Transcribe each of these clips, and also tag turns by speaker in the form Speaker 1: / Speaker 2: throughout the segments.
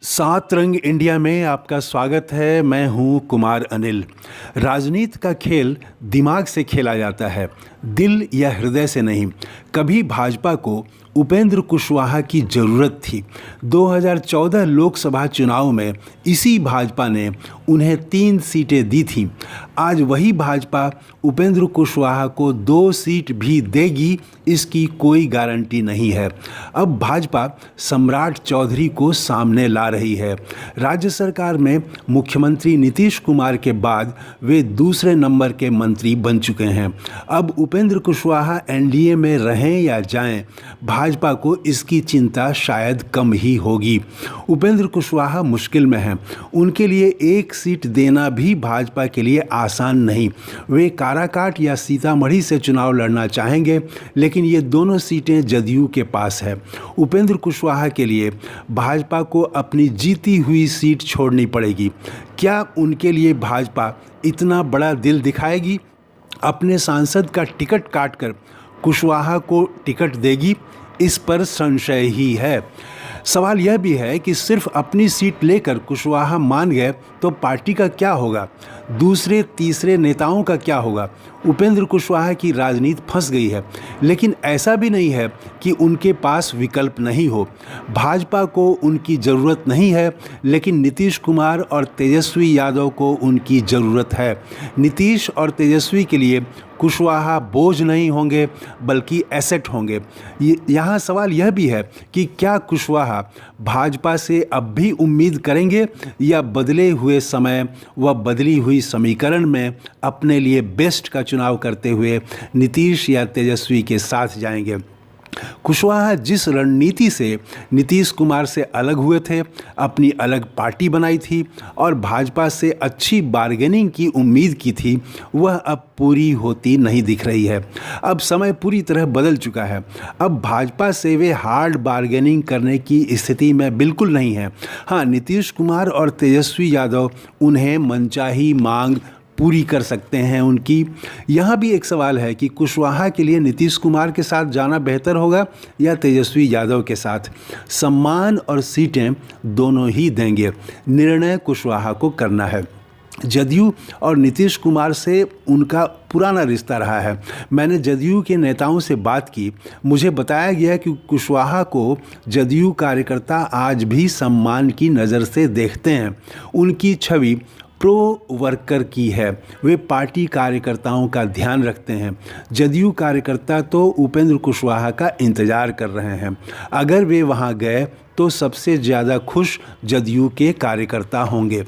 Speaker 1: सात रंग इंडिया में आपका स्वागत है। मैं हूं कुमार अनिल। राजनीति का खेल दिमाग से खेला जाता है, दिल या हृदय से नहीं। कभी भाजपा को उपेंद्र कुशवाहा की ज़रूरत थी। 2014 लोकसभा चुनाव में इसी भाजपा ने उन्हें 3 सीटें दी थीं। आज वही भाजपा उपेंद्र कुशवाहा को 2 सीट भी देगी, इसकी कोई गारंटी नहीं है। अब भाजपा सम्राट चौधरी को सामने ला रही है। राज्य सरकार में मुख्यमंत्री नीतीश कुमार के बाद वे दूसरे नंबर के मंत्री बन चुके हैं। अब उपेंद्र कुशवाहा एनडीए में रहें या जाएं, भाजपा को इसकी चिंता शायद कम ही होगी। उपेंद्र कुशवाहा मुश्किल में हैं। उनके लिए 1 सीट देना भी भाजपा के लिए आसान नहीं। वे काराकाट या सीतामढ़ी से चुनाव लड़ना चाहेंगे, लेकिन ये दोनों सीटें जदयू के पास है। उपेंद्र कुशवाहा के लिए भाजपा को अपनी जीती हुई सीट छोड़नी पड़ेगी। क्या उनके लिए भाजपा इतना बड़ा दिल दिखाएगी? अपने सांसद का टिकट काटकर कुशवाहा को टिकट देगी? इस पर संशय ही है। सवाल यह भी है कि सिर्फ अपनी सीट लेकर कुशवाहा मान गए तो पार्टी का क्या होगा? दूसरे तीसरे नेताओं का क्या होगा? उपेंद्र कुशवाहा की राजनीति फंस गई है, लेकिन ऐसा भी नहीं है कि उनके पास विकल्प नहीं हो। भाजपा को उनकी ज़रूरत नहीं है, लेकिन नीतीश कुमार और तेजस्वी यादव को उनकी ज़रूरत है। नीतीश और तेजस्वी के लिए कुशवाहा बोझ नहीं होंगे, बल्कि एसेट होंगे। यहाँ सवाल यह भी है कि क्या कुशवाहा भाजपा से अब भी उम्मीद करेंगे, या बदले हुए समय व बदली हुई समीकरण में अपने लिए बेस्ट का चुनाव करते हुए नीतीश या तेजस्वी के साथ जाएंगे। कुशवाहा जिस रणनीति से नीतीश कुमार से अलग हुए थे, अपनी अलग पार्टी बनाई थी और भाजपा से अच्छी बार्गेनिंग की उम्मीद की थी, वह अब पूरी होती नहीं दिख रही है। अब समय पूरी तरह बदल चुका है। अब भाजपा से वे हार्ड बार्गेनिंग करने की स्थिति में बिल्कुल नहीं है। हाँ, नीतीश कुमार और तेजस्वी यादव उन्हें मनचाही मांग पूरी कर सकते हैं उनकी। यहाँ भी एक सवाल है कि कुशवाहा के लिए नीतीश कुमार के साथ जाना बेहतर होगा या तेजस्वी यादव के साथ। सम्मान और सीटें दोनों ही देंगे, निर्णय कुशवाहा को करना है। जदयू और नीतीश कुमार से उनका पुराना रिश्ता रहा है। मैंने जदयू के नेताओं से बात की, मुझे बताया गया कि कुशवाहा को जदयू कार्यकर्ता आज भी सम्मान की नज़र से देखते हैं। उनकी छवि प्रो वर्कर की है। वे पार्टी कार्यकर्ताओं का ध्यान रखते हैं। जदयू कार्यकर्ता तो उपेंद्र कुशवाहा का इंतज़ार कर रहे हैं। अगर वे वहां गए तो सबसे ज़्यादा खुश जदयू के कार्यकर्ता होंगे।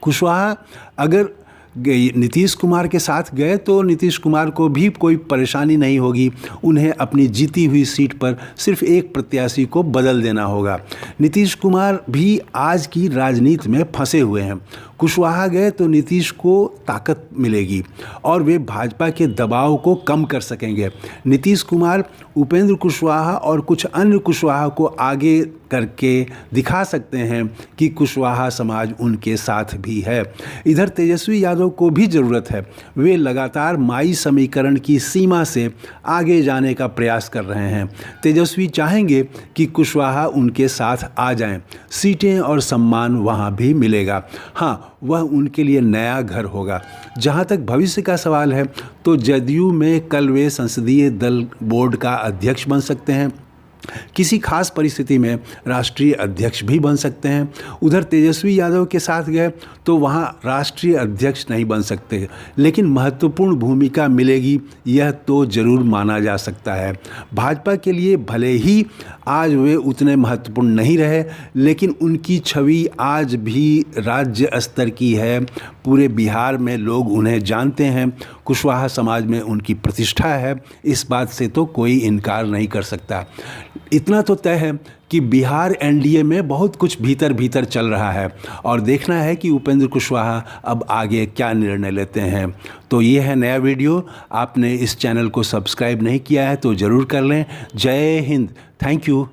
Speaker 1: कुशवाहा अगर नीतीश कुमार के साथ गए तो नीतीश कुमार को भी कोई परेशानी नहीं होगी। उन्हें अपनी जीती हुई सीट पर सिर्फ एक प्रत्याशी को बदल देना होगा। नीतीश कुमार भी आज की राजनीति में फंसे हुए हैं। कुशवाहा गए तो नीतीश को ताकत मिलेगी और वे भाजपा के दबाव को कम कर सकेंगे। नीतीश कुमार उपेंद्र कुशवाहा और कुछ अन्य कुशवाहा को आगे करके दिखा सकते हैं कि कुशवाहा समाज उनके साथ भी है। इधर तेजस्वी यादव को भी ज़रूरत है। वे लगातार माई समीकरण की सीमा से आगे जाने का प्रयास कर रहे हैं। तेजस्वी चाहेंगे कि कुशवाहा उनके साथ आ जाएं। सीटें और सम्मान वहां भी मिलेगा। हाँ, वह उनके लिए नया घर होगा। जहां तक भविष्य का सवाल है तो जदयू में कल वे संसदीय दल बोर्ड का अध्यक्ष बन सकते हैं। किसी खास परिस्थिति में राष्ट्रीय अध्यक्ष भी बन सकते हैं। उधर तेजस्वी यादव के साथ गए तो वहां राष्ट्रीय अध्यक्ष नहीं बन सकते, लेकिन महत्वपूर्ण भूमिका मिलेगी, यह तो जरूर माना जा सकता है। भाजपा के लिए भले ही आज वे उतने महत्वपूर्ण नहीं रहे, लेकिन उनकी छवि आज भी राज्य स्तर की है। पूरे बिहार में लोग उन्हें जानते हैं। कुशवाहा समाज में उनकी प्रतिष्ठा है, इस बात से तो कोई इनकार नहीं कर सकता। इतना तो तय है कि बिहार एनडीए में बहुत कुछ भीतर भीतर चल रहा है और देखना है कि उपेंद्र कुशवाहा अब आगे क्या निर्णय लेते हैं। तो ये है नया वीडियो। आपने इस चैनल को सब्सक्राइब नहीं किया है तो ज़रूर कर लें। जय हिंद। Thank you.